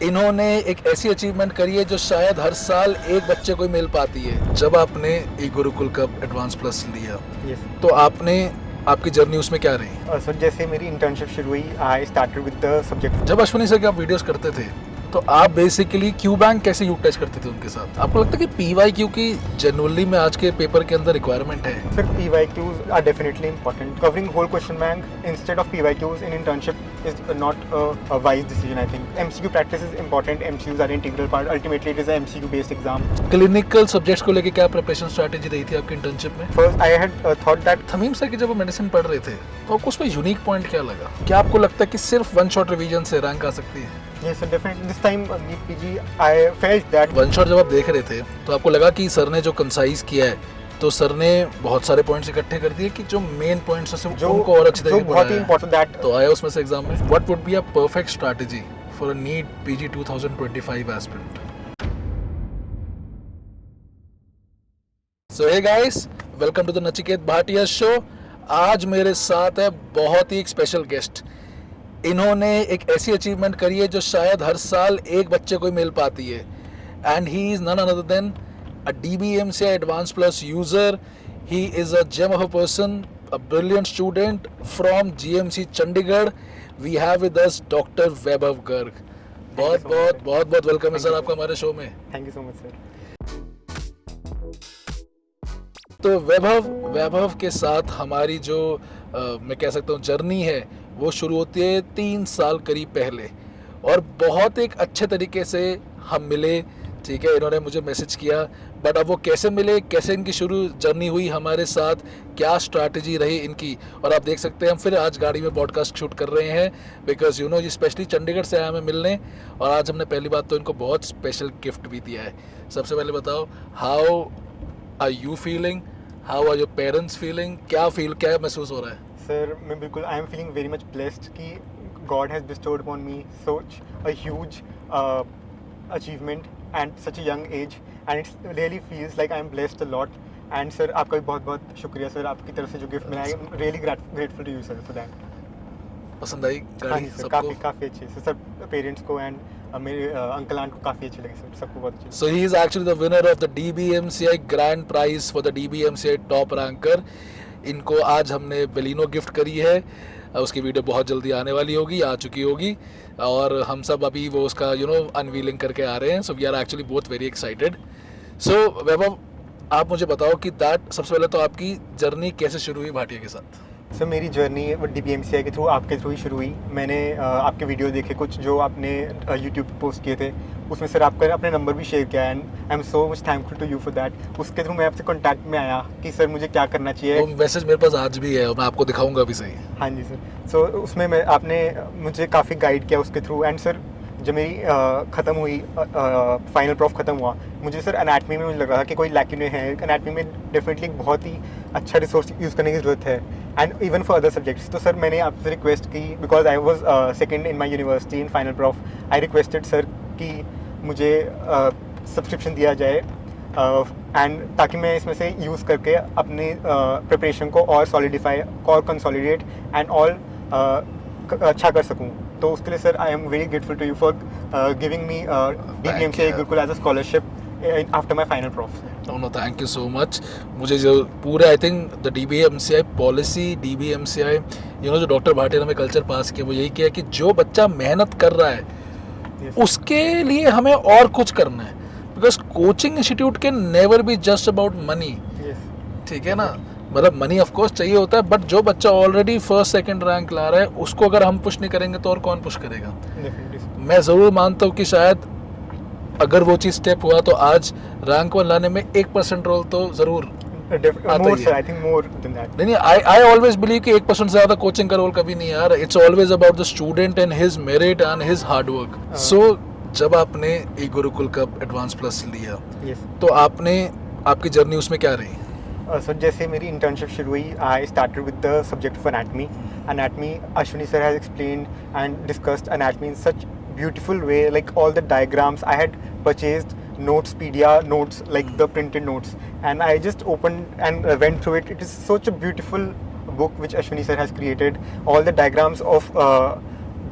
इन्होंने एक ऐसी अचीवमेंट करी है जो शायद हर साल एक बच्चे को ही मिल पाती है। जब आपने ई गुरुकुल का एडवांस प्लस लिया तो आपकी जर्नी उसमें क्या रही? सर जैसे मेरी इंटर्नशिप शुरू हुई, I started with the subject. जब अश्विनी सर के आप वीडियोस करते थे तो आप बेसिकली क्यू बैंक कैसे यूटिलाइज करते थे उनके साथ? आपको लगता है कि PYQ की जनरली में आज के पेपर के अंदर रिक्वायरमेंट है? Sir PYQs are definitely important. Covering whole question bank instead of PYQs in internship is not a wise decision, I think. MCQ practice is important. MCQs are an integral part. Ultimately, it is a MCQ based exam. Clinical subjects को लेके क्या preparation strategy रही थी आपकी internship में? First, I had thought that Thameem sir की जब वो मेडिसिन पढ़ रहे थे तो आपको उसमें यूनिक पॉइंट क्या लगा? क्या आपको लगता है कि सिर्फ वन शॉट रिवीजन से रैंक आ सकती है? yes, sir, definitely this time NEET PG, I felt that one shot जब आप देख रहे थे तो आपको लगा कि सर ने जो कंसाइज किया है तो सर ने बहुत सारे पॉइंट्स इकट्ठे कर दिए कि जो मेन पॉइंट्स हैं जो उनको और अच्छे जो तरीके से बहुत ही पढ़ाया है। important that तो आया उसमें से एग्जाम में what would be a perfect strategy for a NEET PG 2025 aspirant? So hey guys, welcome to the Nachiket Bhatia show. आज मेरे साथ है बहुत ही एक स्पेशल गेस्ट। इन्होंने एक ऐसी अचीवमेंट करी है जो शायद हर साल एक बच्चे को ही मिल पाती है and he is none other than a DBMCI advance plus user. He is a gem of a person, a brilliant student from GMC Chandigarh. We have with us doctor Vaibhav Garg. बहुत वेलकम है सर आपका हमारे शो में। thank you so much, sir. तो वैभव के साथ हमारी जो मैं कह सकता हूँ जर्नी है वो शुरू होती है 3 साल करीब पहले और बहुत एक अच्छे तरीके से हम मिले। ठीक है, इन्होंने मुझे मैसेज किया, बट अब वो कैसे मिले, कैसे इनकी शुरू जर्नी हुई हमारे साथ, क्या स्ट्रैटेजी रही इनकी, और आप देख सकते हैं हम फिर आज गाड़ी में पॉडकास्ट शूट कर रहे हैं बिकॉज यू नो ये स्पेशली चंडीगढ़ से आया हमें मिलने। और आज हमने पहली बात तो इनको बहुत स्पेशल गिफ्ट भी दिया है। सबसे पहले बताओ, how are you feeling, how are your parents feeling, क्या महसूस हो रहा है? सर मैं बिल्कुल I am feeling very much blessed कि God has bestowed upon me such a huge achievement and such a young age and it's really feels like I am blessed a lot. And sir आपका भी बहुत बहुत शुक्रिया sir, आपकी तरफ से जो गिफ्ट मिला, I am really grateful to you sir for that. पसंद आई हाँ गाड़ी जी सर, सबको? काफ़ी अच्छी से सब पेरेंट्स को एंड मेरे अंकल आंट को काफ़ी अच्छी लगी सर, सबको बहुत अच्छी। So he is actually the winner of the DBMCI grand prize for the DBMCI top ranker. इनको आज हमने बेलिनो गिफ्ट करी है, उसकी वीडियो बहुत जल्दी आने वाली होगी, आ चुकी होगी, और हम सब अभी वो उसका अनवीलिंग करके आ रहे हैं। So we are actually both very excited. So Vaibhav, आप मुझे बताओ कि सबसे पहले तो आपकी जर्नी कैसे शुरू हुई भाटिया के साथ? सर मेरी जर्नी DBMCI के थ्रू, आपके थ्रू ही शुरू हुई। मैंने आपके वीडियो देखे कुछ जो आपने यूट्यूब पे पोस्ट किए थे, उसमें सर आपका अपने नंबर भी शेयर किया and I am so much thankful to you for that. उसके थ्रू मैं आपसे कांटेक्ट में आया कि सर मुझे क्या करना चाहिए। वो मैसेज मेरे पास आज भी है और मैं आपको दिखाऊंगा भी सही। हाँ जी सर, सो उसमें आपने मुझे काफ़ी गाइड किया उसके थ्रू। एंड सर जब मेरी ख़त्म हुई, फाइनल प्रॉफ ख़त्म हुआ, मुझे सर एनाटमी में मुझे लग रहा था कि कोई लैक्यूने है। एनाटमी में डेफिनेटली एक बहुत ही अच्छा रिसोर्स यूज़ करने की ज़रूरत है and even for other subjects. तो सर मैंने आपसे रिक्वेस्ट की, because I was second in my university in final prof, I requested sir कि मुझे सब्सक्रिप्शन दिया जाए एंड ताकि मैं इसमें से यूज़ करके अपने प्रिपरेशन को और सॉलिडिफाई और कंसोलिडेट एंड ऑल अच्छा कर सकूं। तो उसके लिए sir I am very grateful to you for giving me DBMCI Gurukul as a scholarship after my final prof. No thank you so much. मुझे जो पूरे I think the DBMCI policy, DBMCI जो डॉक्टर भाटिया ने हमें कल्चर पास किया वो यही किया कि जो बच्चा मेहनत कर रहा है उसके लिए हमें और कुछ करना है, because coaching institute can never be just about money. ठीक है ना, मतलब मनी ऑफ कोर्स चाहिए होता है, बट जो बच्चा ऑलरेडी फर्स्ट सेकंड रैंक ला रहा है उसको अगर हम पुश नहीं करेंगे तो और कौन पुश करेगा? मैं ज़रूर मानता हूँ कि शायद अगर वो चीज़ स्टेप हुआ तो आज रैंक 1 लाने में 1% रोल तो ज़रूर नहीं, आई ऑलवेज बिलीव कि 1% से ज़्यादा कोचिंग का रोल कभी नहीं आ रहा। It's always about the student and his merit and his hard work. So जब आपने ई गुरुकुल का एडवांस प्लस लिया तो आपकी जर्नी उसमें क्या रही? सर जैसे मेरी इंटर्नशिप शुरू हुई, I started with the subject of anatomy. Ashwini sir has explained and discussed anatomy in such beautiful way, like all the diagrams. I had purchased Notespedia notes, like the printed notes, and I just opened and went through it. It is such a beautiful book which Ashwini sir has created. All the diagrams of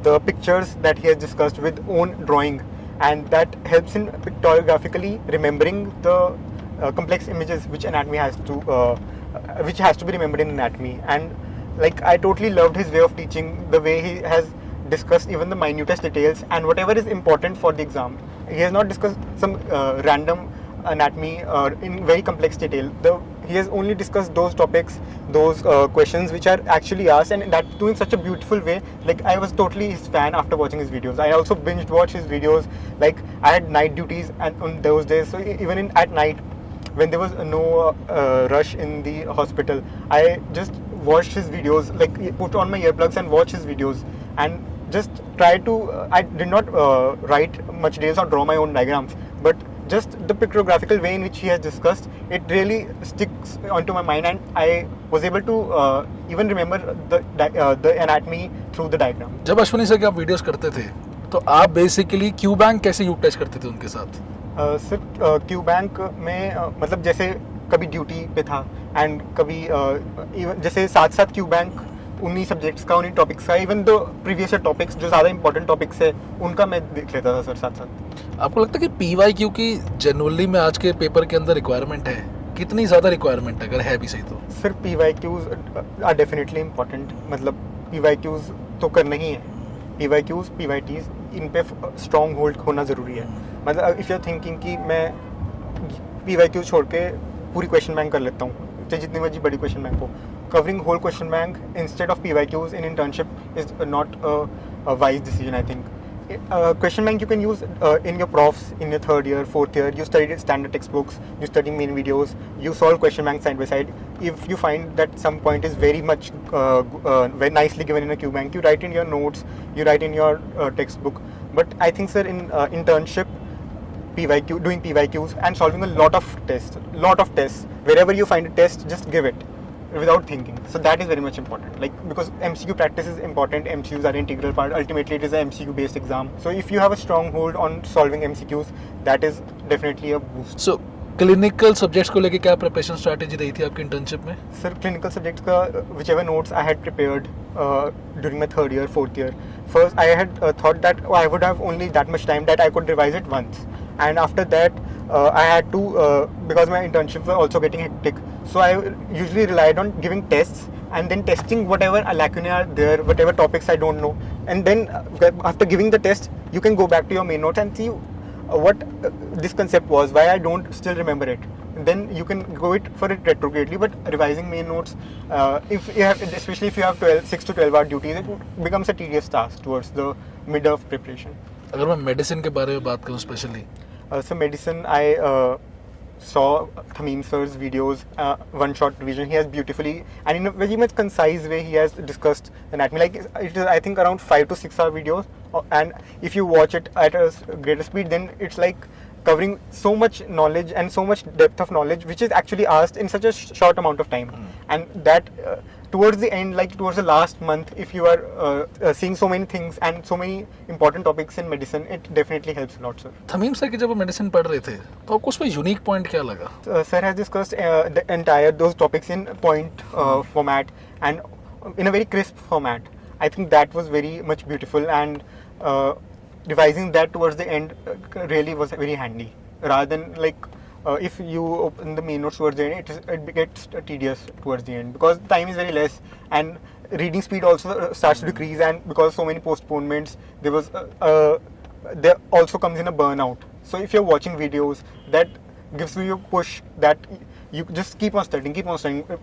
the pictures that he has discussed with own drawing and that helps in pictographically remembering the complex images which anatomy has to which has to be remembered in anatomy. And like I totally loved his way of teaching, the way he has discussed even the minutest details and whatever is important for the exam. He has not discussed some random anatomy in very complex detail. He has only discussed those topics, those questions which are actually asked, and that too in such a beautiful way. Like I was totally his fan after watching his videos. I also binged watched his videos. Like I had night duties and on those days, so even at night when there was no rush in the hospital, I just watched his videos, like put on my earplugs and watch his videos, and just try to I did not write much details or draw my own diagrams, but just the pictographical way in which he has discussed, it really sticks onto my mind, and I was able to even remember the anatomy through the diagram. जब Ashwini sir के आप videos करते थे तो आप basically Q bank कैसे utilise करते थे उनके साथ? सर क्यू बैंक में मतलब जैसे कभी ड्यूटी पे था एंड कभी इवन जैसे साथ साथ क्यू बैंक उन्हीं सब्जेक्ट्स का, उन्हीं टॉपिक्स का, इवन दो प्रीवियस टॉपिक्स जो ज़्यादा इंपॉर्टेंट टॉपिक्स है उनका मैं देख लेता था सर साथ साथ. आपको लगता है कि PYQ की जनरली में आज के पेपर के अंदर रिक्वायरमेंट है? कितनी ज़्यादा रिक्वायरमेंट है अगर है भी सही तो? Sir PYQs are definitely important. मतलब PYQs तो करना ही है. PYQs PYTs इन पे स्ट्रॉन्ग होल्ड होना ज़रूरी है. मतलब इफ़ यू आर थिंकिंग कि मैं PYQ छोड़ के पूरी क्वेश्चन बैंक कर लेता हूँ, चाहे जितनी मर्जी बड़ी क्वेश्चन बैंक हो, covering whole question bank instead of PYQs in internship is not a wise decision, I think. Question bank you can use in your profs in your third year, fourth year. You study standard textbooks, you study main videos, you solve question bank side by side. If you find that some point is very much very nicely given in a Q bank, you write in your notes, you write in your textbook. But I think sir in internship, doing PYQs and solving a lot of tests, wherever you find a test, just give it without thinking. So that is very much important, like because MCQ practice is important. MCQs are an integral part. Ultimately it is an MCQ based exam, so if you have a strong hold on solving MCQs, that is definitely a boost. So clinical subjects को लेके क्या preparation strategy रही थी आपकी internship में? Sir clinical subjects का whichever notes I had prepared during my third year, fourth year, first I had thought that I would have only that much time that I could revise it once, and after that I had to because my internships were also getting hectic, so I usually relied on giving tests and then testing whatever lacunae are there, whatever topics I don't know, and then after giving the test you can go back to your main notes and see what this concept was, why I don't still remember it. Then you can go it for it retrogradely, but revising main notes, if you have, especially if you have 6 to 12 hour duties, it becomes a tedious task towards the mid of preparation. अगर मैं medicine के बारे में बात करूँ specially, So medicine, I saw Thamim sir's videos, one shot revision. He has beautifully and in a very much concise way he has discussed anatomy. Like it is I think around 5 to 6 hour videos, and if you watch it at a greater speed, then it's like covering so much knowledge and so much depth of knowledge which is actually asked in such a short amount of time. And that towards the end, like towards the last month, if you are seeing so many things and so many important topics in medicine, it definitely helps a lot, sir. Thameem sir की जब आप medicine पढ़ रहे थे तो आपको उसमें unique point क्या लगा? Sir has discussed the entire those topics in point format and in a very crisp format. I think that was very much beautiful, and revising that towards the end really was very handy, rather than like if you open the main notes towards the end, it gets tedious towards the end because time is very less and reading speed also starts to decrease, and because so many postponements, there also comes in a burnout. So if you're watching videos, that gives you a push that you just keep on studying,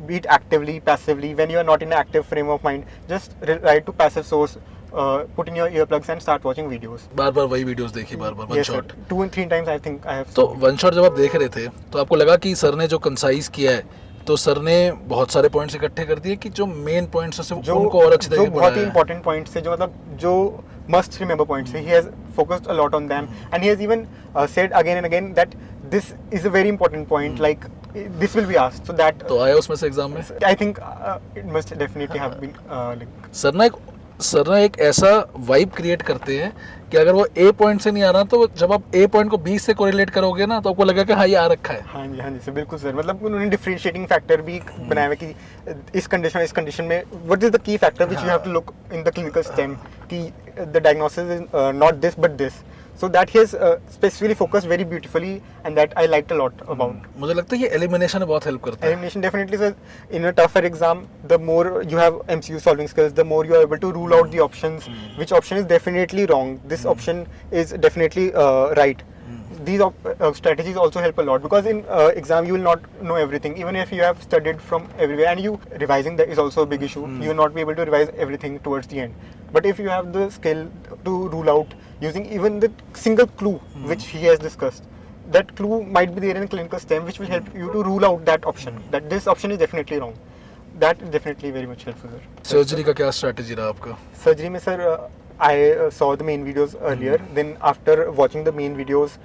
be it actively, passively. When you are not in an active frame of mind, just write to passive source, put in your earplugs and start watching videos. बार बार वही videos देखी, बार बार one shot. 2 and 3 times I think I have. तो one shot जब आप देख रहे थे तो आपको लगा कि सर ने जो कंसाइज किया है, तो सर ने बहुत सारे पॉइंट्स इकट्ठे कर दिए कि जो मेन पॉइंट्स हैं उनको और अच्छी तरीके से बहुत ही इंपॉर्टेंट पॉइंट्स है, जो मतलब जो मस्ट रिमेंबर पॉइंट्स है, he has focused a lot on them, and he has even said again and again that this is a very important point, like this will be asked, so that तो आया उसमें से exam में. I think it must definitely have been like sir ना एक ऐसा vibe create करते हैं कि अगर वो ए पॉइंट से नहीं आ रहा तो जब आप ए पॉइंट को बी से कोरिलेट करोगे ना तो आपको लगेगा कि हाँ ये आ रखा है. हाँ जी सर, बिल्कुल सर. मतलब उन्होंने डिफरेंशिएटिंग फैक्टर भी बनाया है कि इस कंडीशन में what is the key factor which you have to look in the clinical stem, कि the diagnosis is not this but this. So that he has specifically focused very beautifully, and that I liked a lot about. मुझे लगता है ये elimination में बहुत help करता है. Elimination definitely, sir. In a tougher exam, the more you have MCU solving skills, the more you are able to rule out the options. Which option is definitely wrong? This option is definitely right. These strategies also help a lot, because in exam you will not know everything, even if you have studied from everywhere, and you revising that is also a big issue. You will not be able to revise everything towards the end. But if you have the skill to rule out using even the single clue which he has discussed, that clue might be there in clinical STEM, which will help you to rule out that option, that this option is definitely wrong. That is definitely very much helpful, sir. Surgery का क्या strategy रहा आपका? Surgery में sir, I saw the main videos earlier. Then after watching the main videos,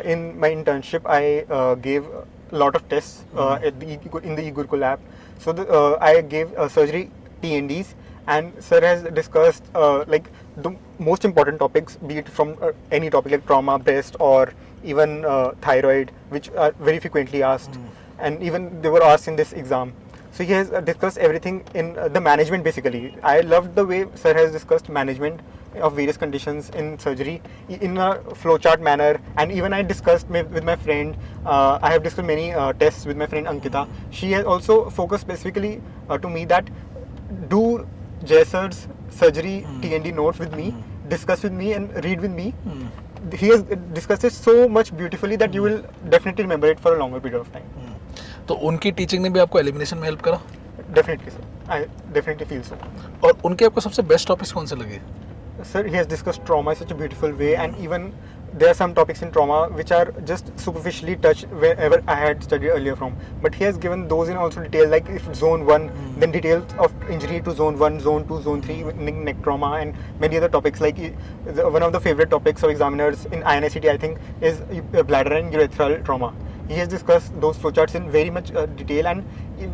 in my internship I gave a lot of tests in the eGurku lab. So I gave surgery TNDs, and sir has discussed like the most important topics, be it from any topic like trauma, breast, or even thyroid, which are very frequently asked, and even they were asked in this exam. So he has discussed everything in the management basically. I loved the way sir has discussed management of various conditions in surgery in a flowchart manner, and even I discussed with my friend. I have discussed many tests with my friend Ankita. She has also focused specifically to me that do Jaisar's surgery TND notes with me, discuss with me, and read with me. He has discussed it so much beautifully that you will definitely remember it for a longer period of time. तो उनकी teaching ने भी आपको elimination में help करा? Definitely, sir. I definitely feel so. और उनके आपको सबसे बेस्ट टॉपिक्स कौन से लगे? Sir, he has discussed trauma in such a beautiful way, and even there are some topics in trauma which are just superficially touched wherever I had studied earlier from. But he has given those in also detail, like if zone 1, then details of injury to zone 1, zone 2, zone 3, neck trauma, and many other topics. Like one of the favorite topics of examiners in INICT, I think, is bladder and urethral trauma. He has discussed those flowcharts in very much detail, and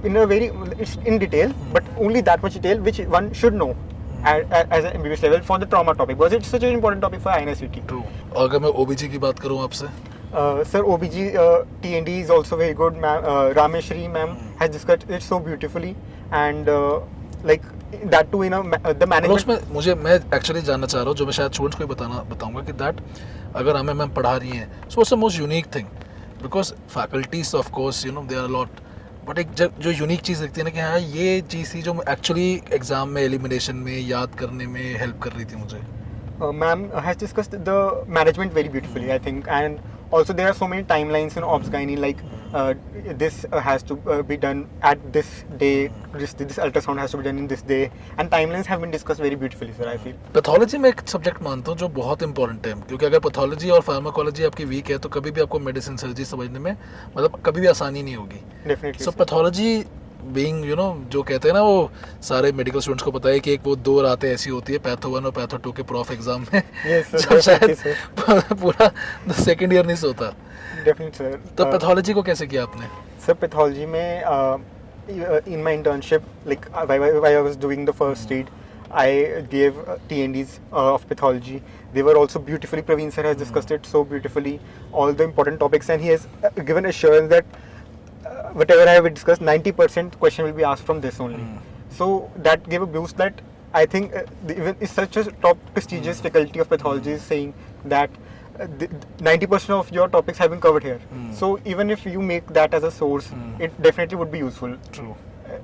in a very, it's in detail, but only that much detail which one should know as an MBBS level for the trauma topic, because it's such an important topic for INICT. True. और अगर मैं OBG की बात करूँ आपसे? Sir, OBG TND is also very good. Ma'am, Rameshri ma'am has discussed it so beautifully, and like that too in the management. उसमें मैं actually जानना चाह रहा हूँ, जो मैं शायद स्टूडेंट्स को ही बताऊंगा कि दैट अगर हमें मैम पढ़ा रही हैं, so what's the most unique thing, because faculties of course you know they are lot, but एक जो यूनिक चीज़ दिखती है ना कि हाँ ये चीज़ थी जो एक्चुअली एग्जाम में एलिमिनेशन में याद करने में हेल्प कर रही थी मुझे. Ma'am has discussed the management very beautifully, I think, and also there are so many timelines in obs gynae, like this has to be done at this day, this ultrasound has to be done in this day, and timelines have been discussed very beautifully, sir, I feel. Pathology में एक subject मानता हूँ जो बहुत important है, क्योंकि अगर pathology और फार्माकोलॉजी आपकी वीक है तो कभी भी आपको मेडिसिन सर्जरी समझने में मतलब कभी भी आसानी नहीं होगी. Definitely. So pathology being you know जो कहते हैं ना, वो सारे मेडिकल स्टूडेंट्स को पता है कि एक वो 2 रातें ऐसी होती है पैथो 1 और पैथो 2 के प्रॉफ एग्जाम में. Yes, sir, जब शायद definitely, पूरा सेकंड ईयर नहीं सोता. Definitely, sir. तो पैथोलॉजी को कैसे किया आपने? Sir, pathology में in my internship, like while I was doing the first read, I gave TNDs of pathology. They were also beautifully, Praveen sir has discussed it so beautifully, all the important topics, and he has given assurance that whatever I have discussed, 90% question will be asked from this only. So that gave a boost that I think even is such a top prestigious faculty of pathology is saying that 90% of your topics have been covered here. So even if you make that as a source, it definitely would be useful. True.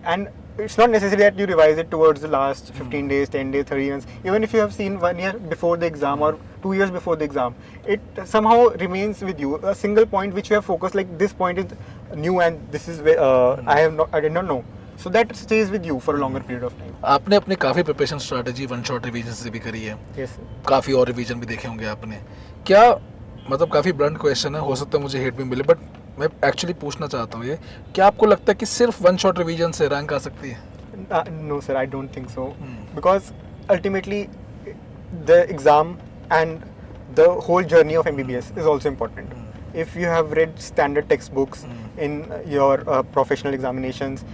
And it's not necessary that you revise it towards the last 15 days, 10 days, 30 months. Even if you have seen 1 year before the exam or 2 years before the exam, it somehow remains with you. A single point which you have focused, like this point is new and this is where I did not know. So that stays with you for a longer period of time. आपने अपनी काफ़ी preparation strategy one shot revision से भी करी है. Yes, sir. काफ़ी और revision भी देखे होंगे आपने. क्या मतलब काफ़ी ब्लंट क्वेश्चन है, हो सकता है मुझे हेट भी मिले, बट मैं एक्चुअली पूछना चाहता हूँ ये, क्या आपको लगता है कि सिर्फ वन शॉट रिवीजन से रैंक आ सकती है? No, sir, I don't think so. Because ultimately, the exam and the whole journey of MBBS is also important. If you have read standard textbooks in your professional examinations,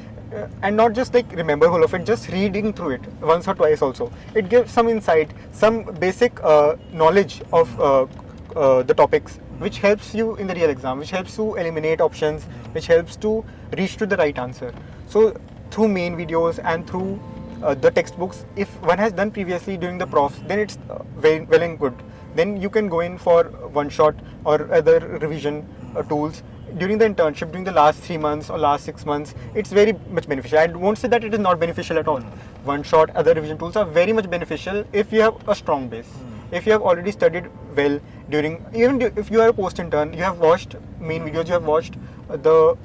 and not just like remember whole of it, just reading through it once or twice also, it gives some insight, some basic knowledge of the topics, which helps you in the real exam, which helps you eliminate options, which helps to reach to the right answer. So through main videos and through the textbooks, if one has done previously during the profs, then it's very well and good. then you can go in for one shot or other revision tools during the internship, during the last 3 months or last 6 months. It's very much beneficial. I won't say that it is not beneficial at all. One shot, other revision tools are very much beneficial if you have a strong base. If you have already studied well during, even if you are a post intern, you have watched main videos, you have watched the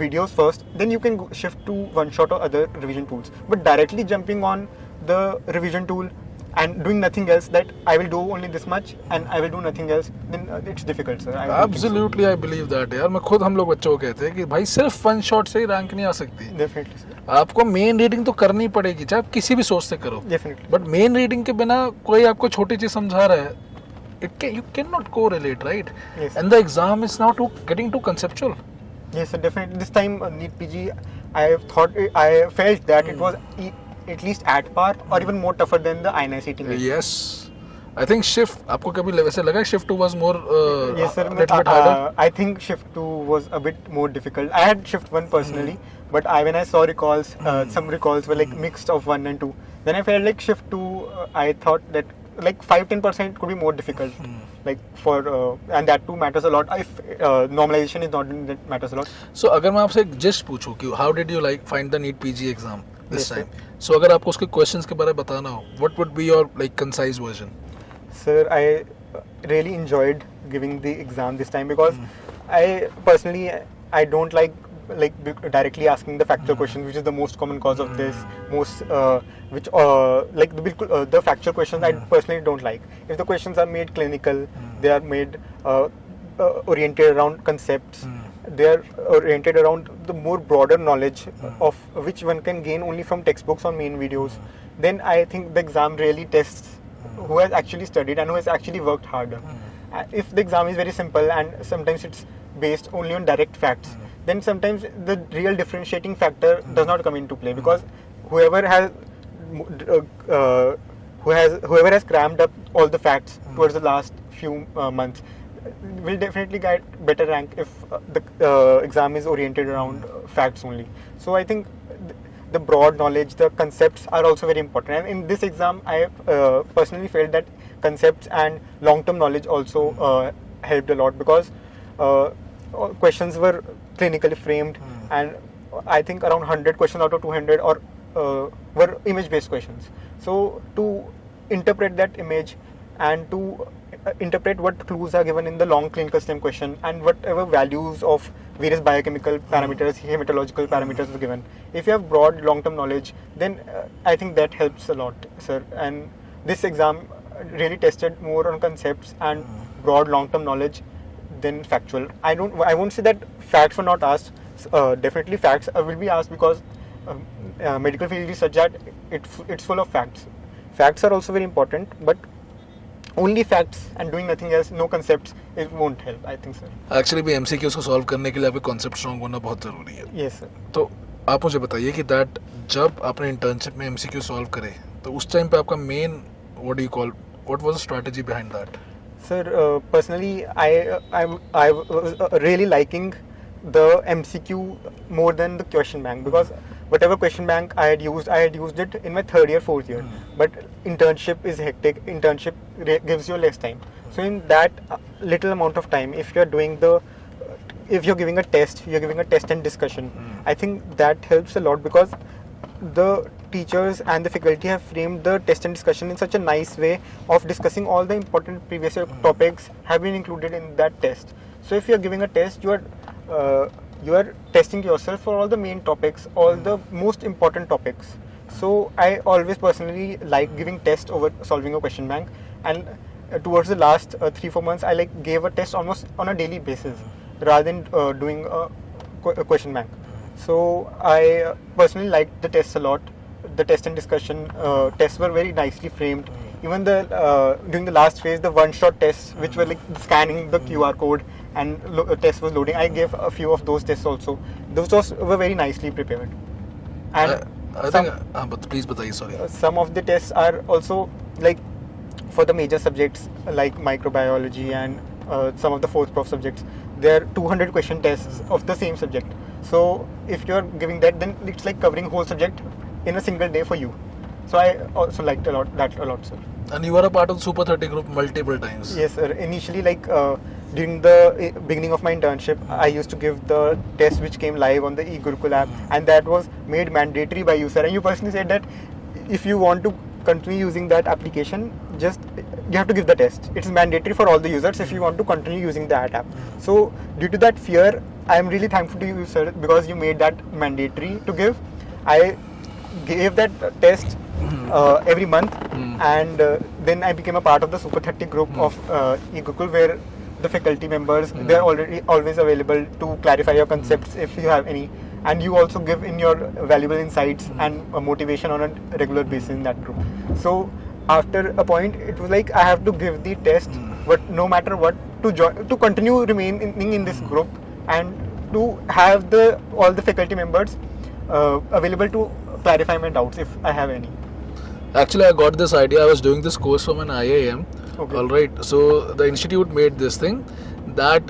videos first, then you can shift to one shot or other revision tools. But directly jumping on the revision tool and doing nothing else, that I will do only this much and I will do nothing else, then it's difficult, sir. I don't think so. Absolutely I believe that यार. मैं खुद हम लोग बच्चों को कहते हैं कि भाई सिर्फ वन शॉट से ही रैंक नहीं आ सकती. Definitely, sir. आपको मेन रीडिंग तो करनी पड़ेगी, चाहे आप किसी भी सोच से करो. Definitely. बट मेन रीडिंग के बिना कोई आपको छोटी चीज समझा रहा है, you cannot correlate, right? Yes. And the exam is now getting too conceptual. Yes, sir, definitely. This time, NEET PG, I felt that it was at least at par or even more tougher than the INI CT. Yes. I think shift, आपको कभी वैसे लगा shift 2 was more Yes, sir. little bit harder? I think shift 2 was a bit more difficult. I had shift 1 personally, but when I saw recalls, some recalls were like mixed of 1 and 2. Then I felt like shift 2, I thought that like 5-10% could be more difficult. Like for and that too matters a lot. If normalization is not, that matters a lot. So अगर मैं आपसे एक just पूछूं कि how did you like find the NEET PG exam this Yes, sir. time? So अगर आपको उसके questions के बारे में बताना हो, what would be your like concise version? Sir, I really enjoyed giving the exam this time because I personally I don't like directly asking the factual questions, which is the most common cause of this. The factual questions I personally don't like. If the questions are made clinical, they are made oriented around concepts. They are oriented around the more broader knowledge of which one can gain only from textbooks or main videos. Then I think the exam really tests who has actually studied and who has actually worked harder. If the exam is very simple and sometimes it's based only on direct facts, then sometimes the real differentiating factor does not come into play, because whoever has crammed up all the facts towards the last few months will definitely get better rank if the exam is oriented around facts only. So I think the broad knowledge, the concepts are also very important. And in this exam, I personally felt that concepts and long-term knowledge also helped a lot, because questions were clinically framed, and I think around 100 questions out of 200 were image-based questions. So to interpret that image and to interpret what clues are given in the long clinical STEM question and whatever values of various biochemical parameters, hematological parameters were given. If you have broad long-term knowledge, then I think that helps a lot, sir. And this exam really tested more on concepts and broad long-term knowledge than factual. I won't say that facts were not asked. Definitely facts will be asked, because medical field is such that it's full of facts. Facts are also very important, but only facts and doing nothing else, no concepts, it won't help, I think, sir. Actually भी MCQs को solve करने के लिए आपके concept strong होना बहुत ज़रूरी है. Yes, sir. तो आप मुझे बताइए कि that जब आपने internship में MCQ solve करे, तो उस time पे आपका main what was the strategy behind that? Sir, personally, I was really liking the MCQ more than the question bank, because whatever question bank I had used it in my 3rd year, 4th year. But internship is hectic. Internship gives you less time. So in that little amount of time, if you're giving a test, you're giving a test and discussion. I think that helps a lot, because the teachers and the faculty have framed the test and discussion in such a nice way of discussing all the important previous year topics have been included in that test. So if you're giving a test, you are testing yourself for all the main topics, all the most important topics. So I always personally like giving test over solving a question bank, and towards the last 3-4 months, I gave a test almost on a daily basis rather than doing a question bank. So I personally liked the tests a lot. The test and discussion tests were very nicely framed. Even during the last phase, the one-shot tests, which were like scanning the QR code and test was loading, I gave a few of those tests also. Those were very nicely prepared. And but please बताइए, sorry. Some of the tests are also like for the major subjects like microbiology and some of the 4th prof subjects. There are 200 question tests of the same subject. So if you're giving that, then it's like covering whole subject in a single day for you. So I also liked that a lot, sir. And you were a part of Super 30 group multiple times. Yes, sir. Initially, like during the beginning of my internship, I used to give the test which came live on the eGurukul app, and that was made mandatory by you, sir. And you personally said that if you want to continue using that application, just you have to give the test. It's mandatory for all the users if you want to continue using that app. So due to that fear, I am really thankful to you, sir, because you made that mandatory to give. I gave that test every month, and then I became a part of the Super 30 group of eGurukul, where the faculty members they are already always available to clarify your concepts if you have any, and you also give in your valuable insights and motivation on a regular basis in that group. So after a point, it was like I have to give the test, but no matter what, to continue remaining in this group and to have all the faculty members available to clarify my doubts if I have any. Actually, I got this idea. I was doing this course from an IIM. Okay. All right. So the institute made this thing that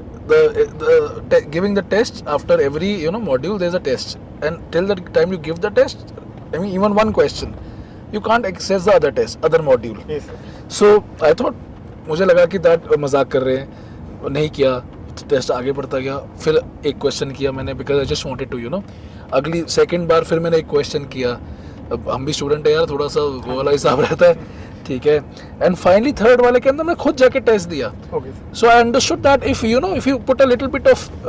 giving the test after every module there's a test, and till the time you give the test, I mean even one question, you can't access the other module. Yes, sir. So I thought, मुझे लगा कि that मजाक कर रहे हैं, नहीं किया, test आगे बढ़ता गया. फिर एक क्वेश्चन किया मैंने because I just wanted to अगली सेकंड बार फिर मैंने एक क्वेश्चन किया. अब हम भी स्टूडेंट है यार, थोड़ा सा वो वाला हिसाब रहता है, ठीक है. एंड फाइनली थर्ड वाले के अंदर मैं खुद जाके टेस्ट दिया. So I understood that if you put a little bit of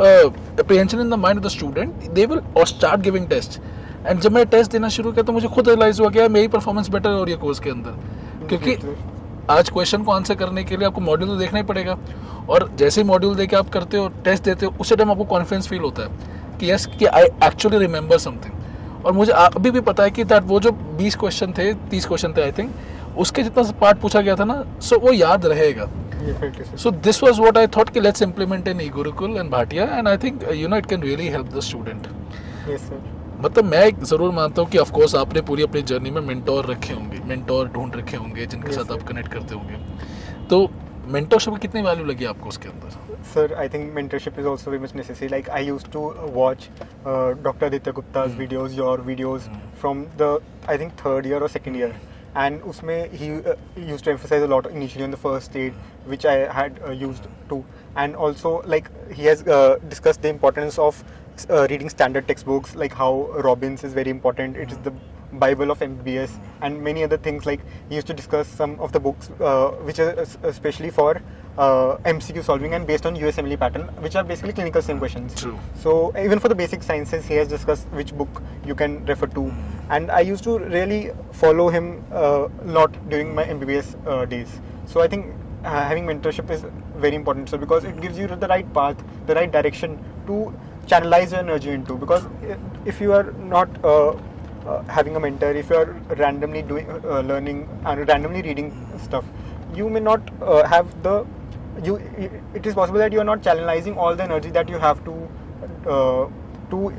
apprehension in the mind of the student, they will start giving test. And जब मैं टेस्ट देना शुरू किया तो मुझे खुद रियलाइज हुआ कि मेरी परफॉर्मेंस बेटर हो रही है कोर्स के अंदर, क्योंकि आज क्वेश्चन को आंसर करने के लिए आपको मॉड्यूल तो देखना ही पड़ेगा, और जैसे ही मॉड्यूल देके आप करते हो, टेस्ट देते हो, उसी टाइम आपको कॉन्फिडेंस फील होता है कि यस कि आई एक्चुअली रिमेंबर समथिंग. और मुझे अभी भी पता है कि दैट वो जो 20 क्वेश्चन थे, 30 क्वेश्चन थे आई थिंक, उसके जितना पार्ट पूछा गया था ना, सो वो याद रहेगा. So this was what I thought कि let's implement in eGurukul and Bhatia, and I think it can really help the student. Yes sir. मतलब मैं ज़रूर मानता हूँ कि ऑफ कोर्स आपने पूरी अपनी जर्नी में मेंटोर रखे होंगे, मेंटोर ढूंढ रखे होंगे जिनके साथ आप कनेक्ट करते होंगे. तो मेंटरशिप की कितनी वैल्यू लगी आपको उसके अंदर? Sir, I think mentorship is also very much necessary. Like I used to watch Dr. Aditya Gupta's videos, your videos from the I think third year or second year, and usme he used to emphasize a lot initially on the first aid, which I had used too, and also like he has discussed the importance of reading standard textbooks, like how Robbins is very important. It is the Bible of MBBS, and many other things. Like he used to discuss some of the books which are especially for MCQ solving and based on USMLE pattern, which are basically clinical sim questions. True. So even for the basic sciences, he has discussed which book you can refer to, and I used to really follow him a lot during my MBBS days. So I think having mentorship is very important, so because it gives you the right path, the right direction to channelize your energy into. Because if you are not having a mentor, if you are randomly doing learning and randomly reading stuff, you may not have it is possible that you are not channelizing all the energy that you have to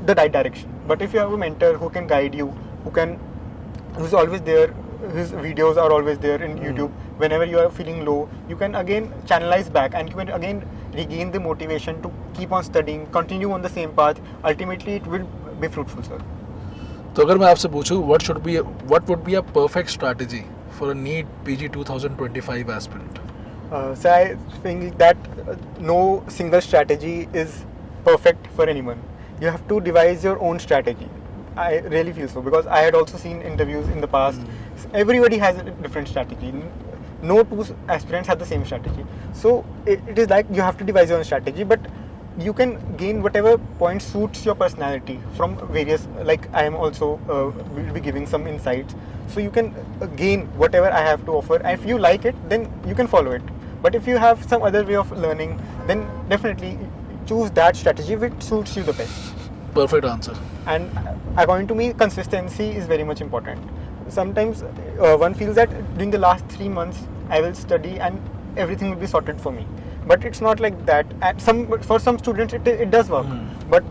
the right direction. But if you have a mentor who can guide you, who's always there, his videos are always there in YouTube, whenever you are feeling low, you can again channelize back, and you can again regain the motivation to keep on studying, continue on the same path. Ultimately it will be fruitful, sir. तो अगर मैं आपसे पूछूं what would be a perfect strategy for a NEET PG 2025 aspirant? So I think that no single strategy is perfect for anyone. You have to devise your own strategy. I really feel so, because I had also seen interviews in the past. Everybody has a different strategy. No two aspirants have the same strategy. So it is like you have to devise your own strategy, but you can gain whatever point suits your personality from various, like I am also will be giving some insights, so you can gain whatever I have to offer, and if you like it, then you can follow it. But if you have some other way of learning, then definitely choose that strategy which suits you the best. Perfect answer. And according to me, consistency is very much important. Sometimes one feels that during the last 3 months I will study and everything will be sorted for me. But it's not like that. For some students it does work. But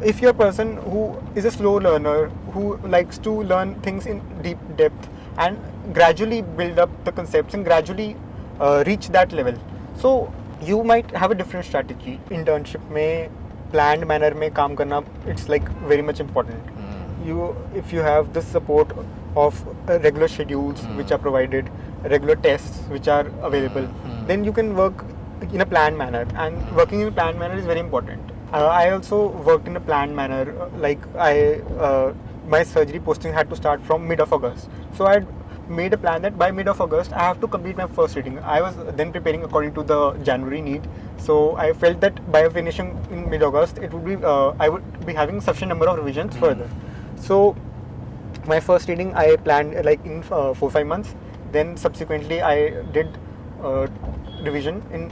if you're a person who is a slow learner, who likes to learn things in deep depth and gradually build up the concepts and gradually reach that level, so you might have a different strategy. Internship mein, planned manner mein kaam karna, it's like very much important. If you have the support of regular schedules which are provided, regular tests which are available, then you can work in a planned manner. And working in a planned manner is very important. I also worked in a planned manner. My surgery posting had to start from mid of August. So I had made a plan that by mid of August I have to complete my first reading. I was then preparing according to the January need. So I felt that by finishing in mid August, it would be I would be having sufficient number of revisions further. So my first reading I planned like in 4-5 months. Then subsequently I did revision in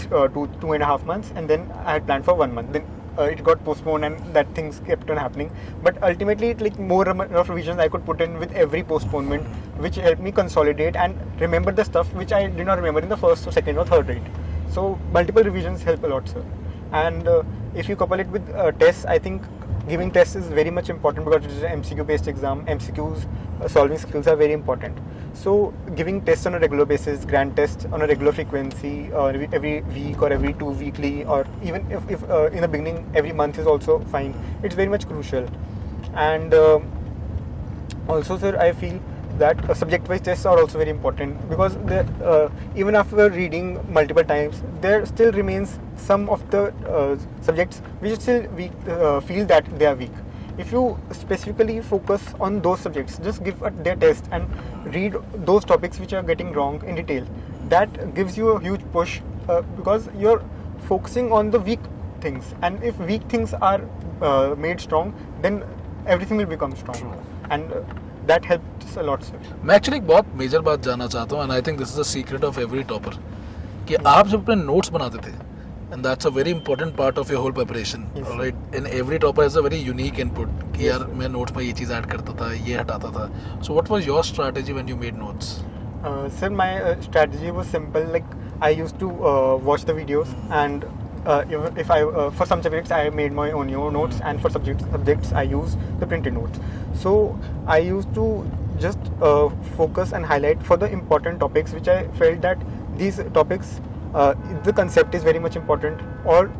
2.5 months, and then I had planned for 1 month. Then it got postponed, and that things kept on happening. But ultimately, it like more of revisions I could put in with every postponement, which helped me consolidate and remember the stuff which I did not remember in the first or second or third read. So multiple revisions help a lot, sir. And if you couple it with tests, I think giving tests is very much important because it is an MCQ based exam. MCQs solving skills are very important. So giving tests on a regular basis, grand tests on a regular frequency, every week or every 2 weekly, or even if in the beginning every month is also fine. It's very much crucial. And also, sir, I feel that subject-wise tests are also very important, because even after reading multiple times, there still remains some of the subjects which still feel that they are weak. If you specifically focus on those subjects, just give their test and read those topics which are getting wrong in detail, that gives you a huge push, because you're focusing on the weak things, and if weak things are made strong, then everything will become strong. True. And that helps a lot, sir. मैं actually एक बहुत major बात जानना चाहता हूँ, and I think this is the secret of every topper, कि आप जब अपने नोट्स बनाते थे, and that's a very important part of your whole preparation, right, in every topper has a very unique input कि यार मैं नोट्स में ये चीज़ ऐड करता था, ये हटाता था. So what was your strategy when you made notes? Sir, my strategy was simple. Like, I used to watch the videos, and if I for some subjects I made my own notes, and for subjects I use the printed notes. So I used to just focus and highlight for the important topics which I felt that these topics, the concept is very much important, or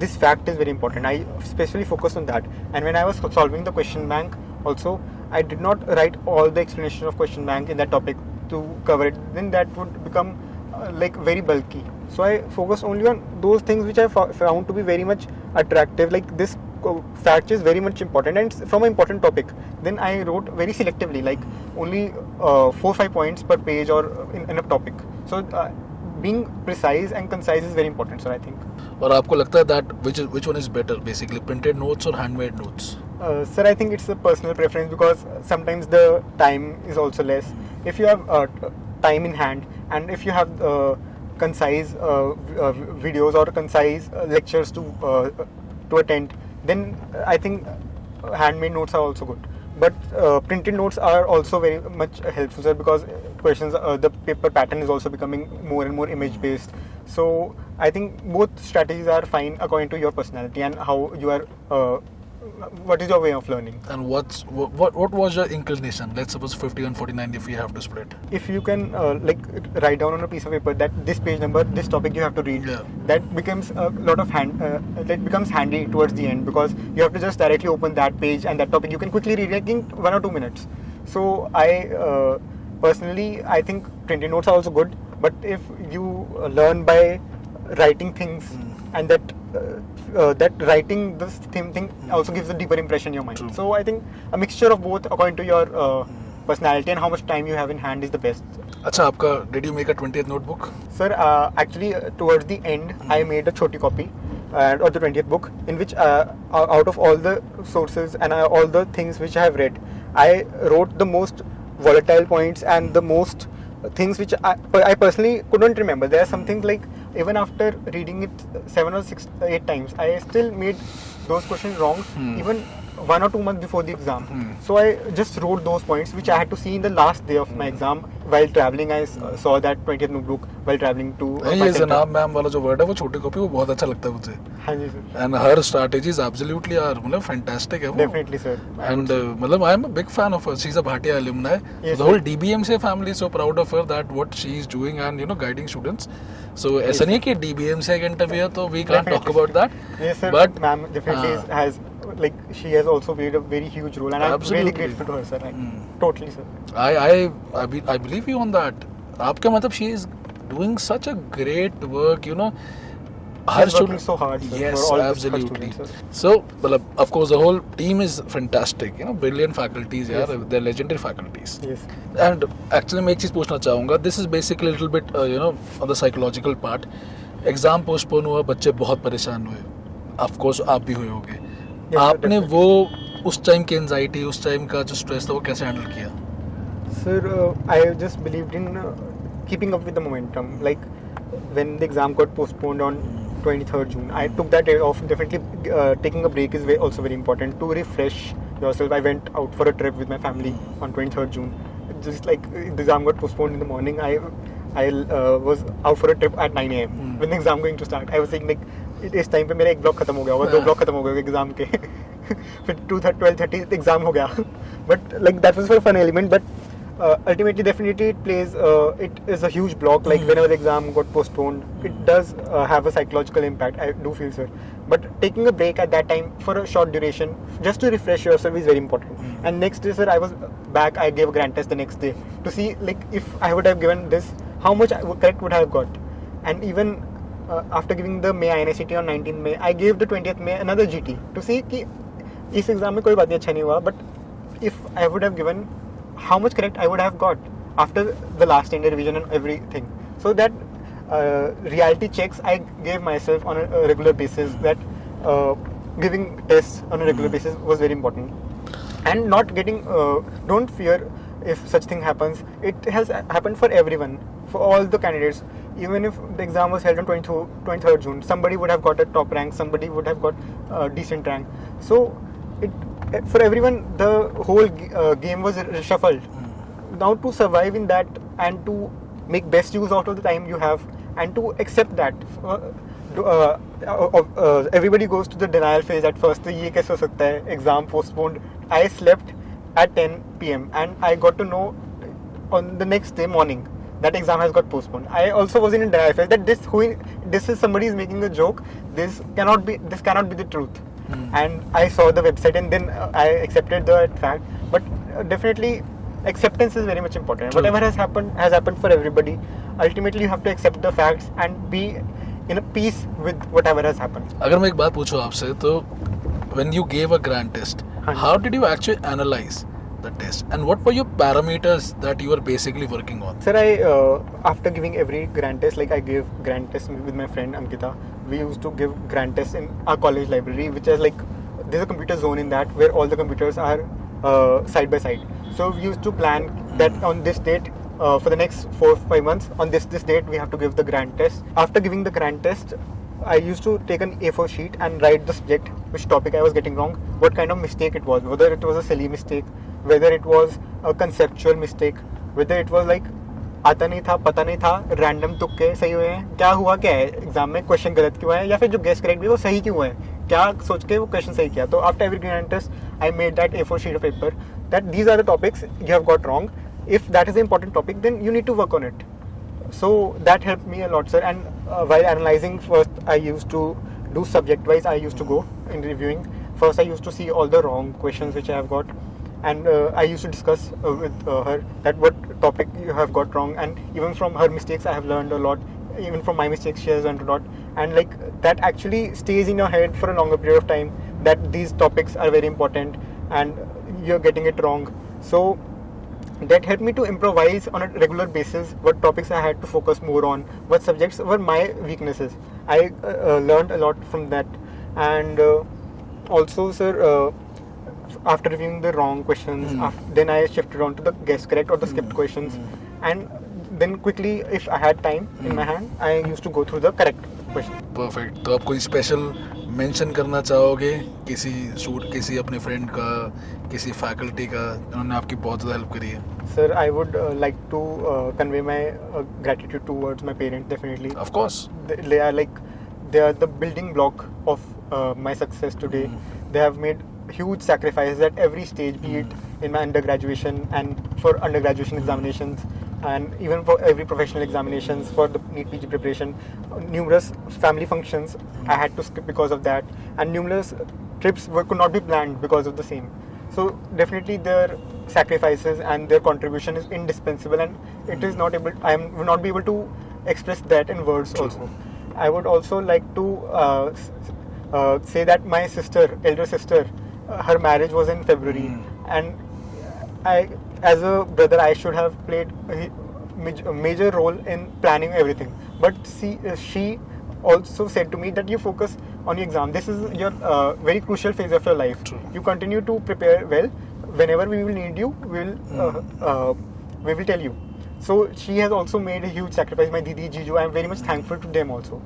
this fact is very important. I specially focused on that. And when I was solving the question bank also, I did not write all the explanation of question bank in that topic to cover it. Then that would become like very bulky. So I focused only on those things which I found to be very much attractive, like this fact is very much important and it's from an important topic. Then I wrote very selectively, like only 4-5 points per page or in a topic. So being precise and concise is very important, sir, I think. और आपको लगता है that which one is better, basically printed notes or handmade notes? Sir, I think it's a personal preference, because sometimes the time is also less. If you have time in hand, and if you have concise videos or concise lectures to attend, then I think handmade notes are also good. But printed notes are also very much helpful, sir, because questions, the paper pattern is also becoming more and more image based. So I think both strategies are fine according to your personality and how you are. What is your way of learning? And what was your inclination? Let's suppose 51-49 if you have to split. If you can like write down on a piece of paper that this page number, this topic you have to read, that becomes a lot of that becomes handy towards the end, because you have to just directly open that page and that topic you can quickly read it in 1 or 2 minutes. So I personally, I think printed notes are also good, but if you learn by writing things, and that writing this thing also gives a deeper impression in your mind. True. So I think a mixture of both according to your personality and how much time you have in hand is the best. अच्छा, आपका did you make a 20th notebook? Sir, actually towards the end I made a choti copy of the 20th book, in which out of all the sources and all the things which I have read, I wrote the most volatile points and the most things which I personally couldn't remember. There are some things like, even after reading it 7 or 8 times, I still made those questions wrong, even 1 or 2 months before the exam. So I just wrote those points which I had to see in the last day of my exam. While traveling, I saw that 20th notebook while traveling to ये जनाब ma'am वाला जो word है वो छोटी copy, वो बहुत अच्छा लगता है मुझे. हाँ जी sir. And her strategies absolutely are मतलब fantastic है वो. Definitely, sir. And मतलब I am a big fan of her. She's a Bhatia alumni. Yes, The whole DBMC family is so proud of her that what she is doing and guiding students. So ऐसा नहीं है कि DBMC का interview है तो we can't talk about that. Yes, sir. But ma'am definitely has, like, she has also played a very huge role, and I'm Absolutely. really grateful to her, sir. Totally, sir. I believe you on that. आपका मतलब she is doing such a great work, you know. Her She's working student so hard, sir, yes for all her absolutely students, sir. so मतलब of course the whole team is fantastic, you know, brilliant faculties यार, Yes. they're legendary faculties. Yes. And actually मैं एक चीज़ पूछना चाहूँगा, this is basically a little bit you know on the psychological part. Exam postpone हुआ, बच्चे बहुत परेशान हुए, of course आप भी हुए होगे. sir, आपने definitely. वो उस टाइम की एंजाइटी, उस टाइम का जो स्ट्रेस था वो कैसे हैंडल किया? Sir, I just believed in keeping up with the momentum. Like when the exam got postponed on 23rd June, I took that day off. Definitely, taking a break is also very important to refresh yourself. I went out for a trip with my family on 23rd June. Just like the exam got postponed in the morning, I was out for a trip at 9 a.m. when the exam going to start. I was saying like इस time पे मेरा एक block खत्म हो गया होगा, 2 block खत्म हो गए एग्जाम के. फिर 12:30 एग्जाम हो गया. But like that was for a fun element. But ultimately, definitely, it is a huge block. Like whenever the exam got postponed, it does have a psychological impact. I do feel, sir. But taking a break at that time for a short duration, just to refresh yourself, is very important. And next day, sir, I was back. I gave a grand test the next day to see like if I would have given this, how much correct would I have got. And even after giving the May INSCT on 19th May, I gave the 20th May another GT to see कि इस exam में कोई बात नहीं अच्छा नहीं हुआ, but if I would have given, how much correct I would have got after the last Indian revision and everything. So that reality checks I gave myself on a regular basis, that giving tests on a regular basis was very important. And not getting, don't fear if such thing happens. It has happened for everyone, for all the candidates. Even if the exam was held on 23rd June, somebody would have got a top rank, somebody would have got a decent rank. So for everyone, the whole game was reshuffled. Now to survive in that and to make best use out of the time you have and to accept that. Everybody goes to the denial phase at first. तो ये कैसे हो सकता है? Exam postponed. I slept at 10 p.m. and I got to know on the next day morning that exam has got postponed. I also was in a denial phase that this is somebody is making a joke. This cannot be the truth. And I saw the website and then I accepted the fact. But definitely acceptance is very much important. True. Whatever has happened for everybody. Ultimately you have to accept the facts and be in a peace with whatever has happened. अगर मैं एक बात पूछूं आपसे तो when you gave a grand test, हाँ जी. how did you actually analyze the test and what were your parameters that you were basically working on? Sir, after giving every grand test, like I gave grand test with my friend Ankita, we used to give grand tests in our college library, which is like, there's a computer zone in that where all the computers are side by side. So we used to plan that on this date, for the next 4-5 months, on this date we have to give the grand test. After giving the grand test, I used to take an A4 sheet and write the subject, which topic I was getting wrong, what kind of mistake it was, whether it was a silly mistake, whether it was a conceptual mistake, whether it was like आता नहीं था, पता नहीं था, random तुक्के सही हुए हैं, क्या हुआ क्या है एग्जाम में, क्वेश्चन गलत क्यों है, या फिर जो गेस करेक्ट भी वो सही क्यों है, क्या सोच के वो क्वेश्चन सही किया. तो after every grand test I made that A4 sheet of paper that these are the topics you have got wrong. If that is the important topic, then you need to work on it. So that helped me a lot, sir. And while analyzing, first I used to do subject wise. I used to go in reviewing. First I used to see all the wrong questions which I have got, and I used to discuss with her that what topic you have got wrong. And even from her mistakes I have learned a lot. Even from my mistakes she has learned a lot. And like that actually stays in your head for a longer period of time, that these topics are very important and you're getting it wrong. So that helped me to improvise on a regular basis what topics I had to focus more on, what subjects were my weaknesses. I learned a lot from that. And also, sir, after reviewing the wrong questions, then I shifted on to the guess correct or the skipped questions. And then quickly, if I had time in my hand, I used to go through the correct question. Perfect. तो आप कोई special mention करना चाहोगे किसी अपने friend का, किसी faculty का जिन्होंने आपकी बहुत ज़्यादा हेल्प करी है? Sir, I would like to convey my gratitude towards my parents, definitely. Of course. They are the building block of my success today. They have made huge sacrifices at every stage, be it in my undergraduation and for undergraduation examinations, and even for every professional examinations, for the NEET PG preparation. Numerous family functions I had to skip because of that, and numerous trips could not be planned because of the same. So definitely their sacrifices and their contribution is indispensable, and it is not able. I will not be able to express that in words. True. Also, I would also like to say that my sister, elder sister, her marriage was in February, and I, as a brother, I should have played a major role in planning everything. But she also said to me that you focus on your exam. This is your very crucial phase of your life. True. You continue to prepare well. Whenever we will need you, we will tell you. So she has also made a huge sacrifice. My Didi, Jiju, I am very much thankful to them also.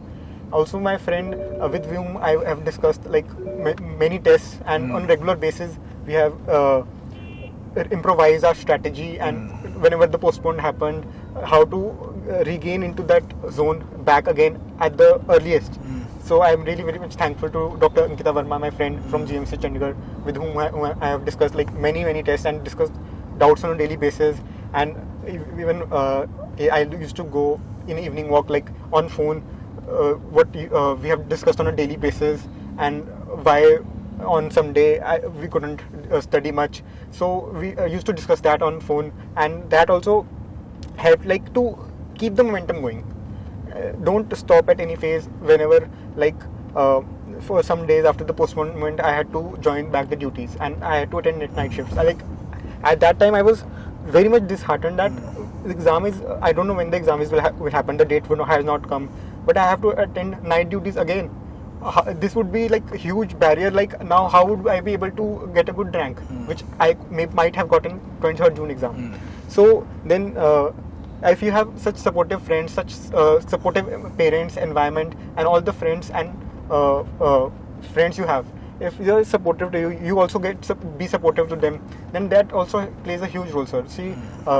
Also, my friend with whom I have discussed like many tests, and on regular basis we have improvised our strategy, and whenever the postpone happened, how to regain into that zone back again at the earliest. So I am really very much thankful to Dr. Ankita Verma, my friend from GMC Chandigarh, with whom I have discussed like many tests and discussed doubts on a daily basis. And even I used to go in evening walk like on phone, what we have discussed on a daily basis, and why on some day we couldn't study much. So we used to discuss that on phone, and that also helped like to keep the momentum going. Don't stop at any phase. Whenever like for some days after the postponement, I had to join back the duties and I had to attend night shifts. At that time I was very much disheartened that the exam is, I don't know when the exam will happen. The date has not come, but I have to attend night duties again. This would be like a huge barrier. Like now, how would I be able to get a good rank, which I might have gotten 23rd June exam. So then, if you have such supportive friends, such supportive parents, environment, and all the friends and friends you have, if they're supportive to you, you also be supportive to them. Then that also plays a huge role, sir. She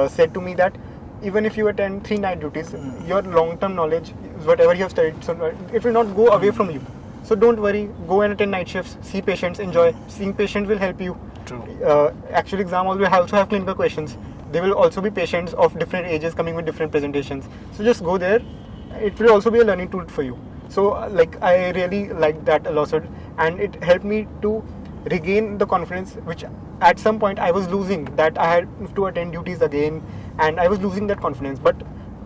said to me that even if you attend 3 night duties, your long-term knowledge, whatever you have studied, so it will not go away from you. So don't worry, go and attend night shifts, see patients, enjoy. Seeing patients will help you. True. Actual exam will also have clinical questions. There will also be patients of different ages coming with different presentations. So just go there. It will also be a learning tool for you. So like I really liked that a lot, and it helped me to regain the confidence which at some point I was losing, that I had to attend duties again, and I was losing that confidence. But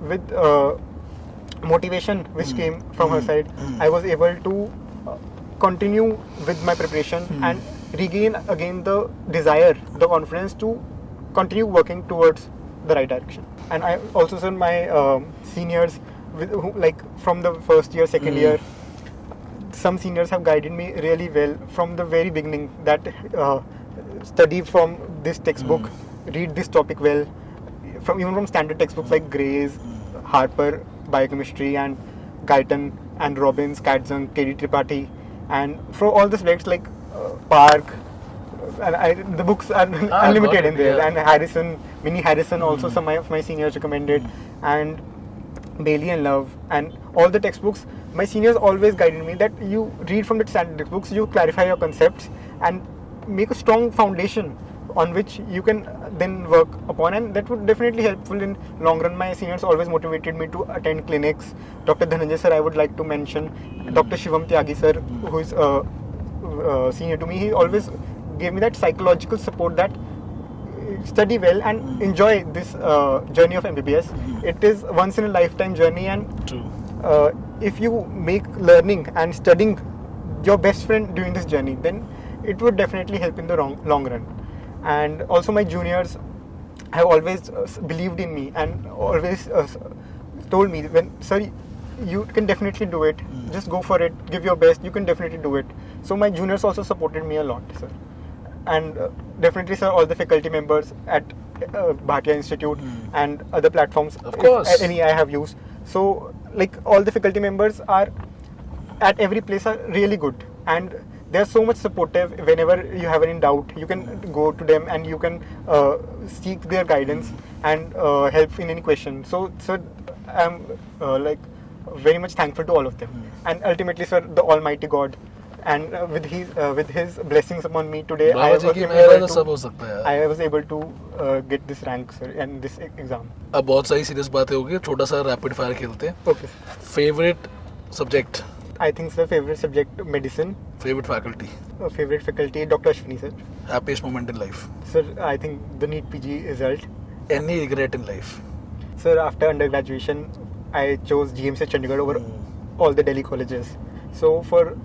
with motivation which came from her side, I was able to continue with my preparation and regain again the desire, the confidence to continue working towards the right direction. And I also saw my seniors, like from the first year, second year, some seniors have guided me really well from the very beginning, that study from this textbook, read this topic well, even from standard textbooks like Gray's, Harper, Biochemistry, and Guyton and Robbins, Kadzan, KD Tripathi, and for all the subjects like Park, and the books are unlimited in there, and Harrison, Minnie Harrison also some of my seniors recommended, and Bailey and Love, and all the textbooks. My seniors always guided me that you read from the standard textbooks, you clarify your concepts, and make a strong foundation on which you can then work upon, and that would definitely helpful in long run. My seniors always motivated me to attend clinics. Dr. Dhananjay sir, I would like to mention, Dr. Shivam Tyagi sir, who is senior to me, he always gave me that psychological support that study well and enjoy this journey of MBBS. It is once in a lifetime journey, and if you make learning and studying your best friend during this journey, then it would definitely help in the long run. And also my juniors have always believed in me and always told me, when sir, you can definitely do it, just go for it, give your best, you can definitely do it. So my juniors also supported me a lot, sir. And definitely, sir, all the faculty members at Bhatia Institute and other platforms, of course, any I have used. So like all the faculty members are at every place are really good, and they're so much supportive. Whenever you have any doubt, you can go to them and you can seek their guidance and help in any question. So I'm like very much thankful to all of them. And ultimately, sir, the Almighty God, and with his blessings upon me today, I was able to get this rank, sir, and this exam. अब बहुत सारी serious बातें होगी, छोटा सा rapid fire खेलते हैं. Okay. Favourite subject I think sir, favorite subject medicine. Favorite faculty? Favorite faculty Dr. Ashwini sir. Happiest moment in life? Sir, I think the NEET PG result. Any regret in life? Sir, after undergraduation, I chose GMC Chandigarh over all the Delhi colleges. So for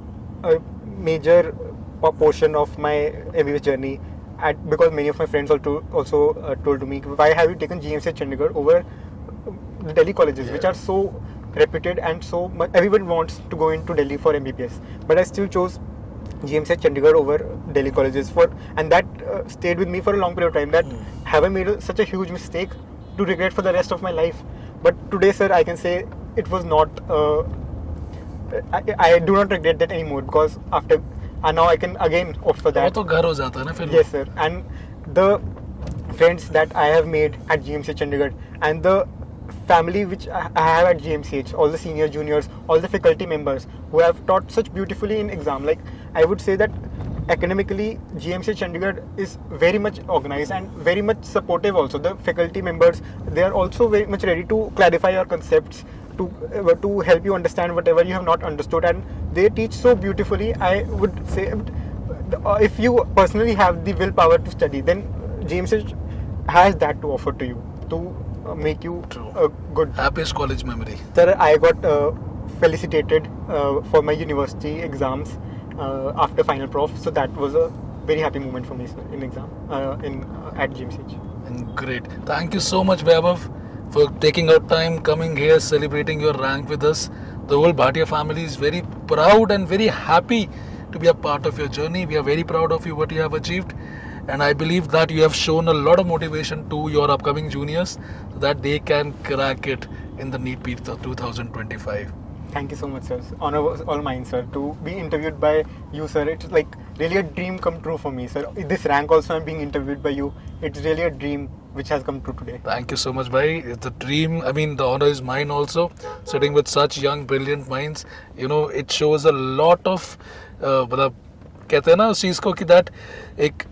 a major portion of my MBBS journey, because many of my friends also told to me, why have you taken GMC Chandigarh over the Delhi colleges, which are so reputed and so much, everyone wants to go into Delhi for MBBS. But I still chose GMC Chandigarh over Delhi colleges and that stayed with me for a long period of time. That have I made such a huge mistake to regret for the rest of my life? But today, sir, I can say it was not. I do not regret that anymore because after now I can again opt for वो that. तो घर हो जाता है ना फिर. Yes, sir. And the friends that I have made at GMC Chandigarh and the family which I have at GMCH, all the senior juniors, all the faculty members who have taught such beautifully in exam. Like I would say that academically GMC Chandigarh is very much organized and very much supportive also. The faculty members, they are also very much ready to clarify your concepts, to help you understand whatever you have not understood, and they teach so beautifully. I would say if you personally have the willpower to study, then GMC has that to offer to you to make you a good. Happiest college memory? Sir, I got felicitated for my university exams after final prof, so that was a very happy moment for me, sir, in exam at GMCH. Great. Thank you so much, Vaibhav, for taking out time, coming here, celebrating your rank with us. The whole Bhatia family is very proud and very happy to be a part of your journey. We are very proud of you, what you have achieved. And I believe that you have shown a lot of motivation to your upcoming juniors so that they can crack it in the NEET PEET 2025. Thank you so much, sir. Honor was all mine, sir. To be interviewed by you, sir, it's like really a dream come true for me, sir. This rank also, I'm being interviewed by you. It's really a dream which has come true today. Thank you so much, bhai. It's a dream. I mean, the honor is mine also. Sitting with such young, brilliant minds, you know, it shows a lot of, मतलब कहते हैं ना उस चीज़ को कि that एक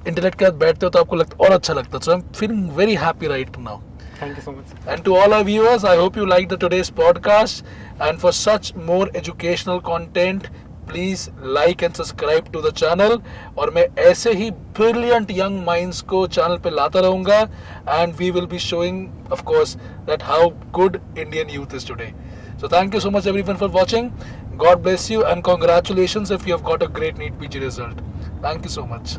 intellect के साथ बैठते हो तो आपको लगता और अच्छा लगता है. So I'm feeling very happy right now. Thank you so much. And to all our viewers, I hope you liked today's podcast. And for such more educational content, please like and subscribe to the channel. और मैं ऐसे ही brilliant young minds को channel पे लाता रहूँगा. And we will be showing, of course, that how good Indian youth is today. So thank you so much everyone for watching. God bless you and congratulations if you have got a great NEET PG result. Thank you so much.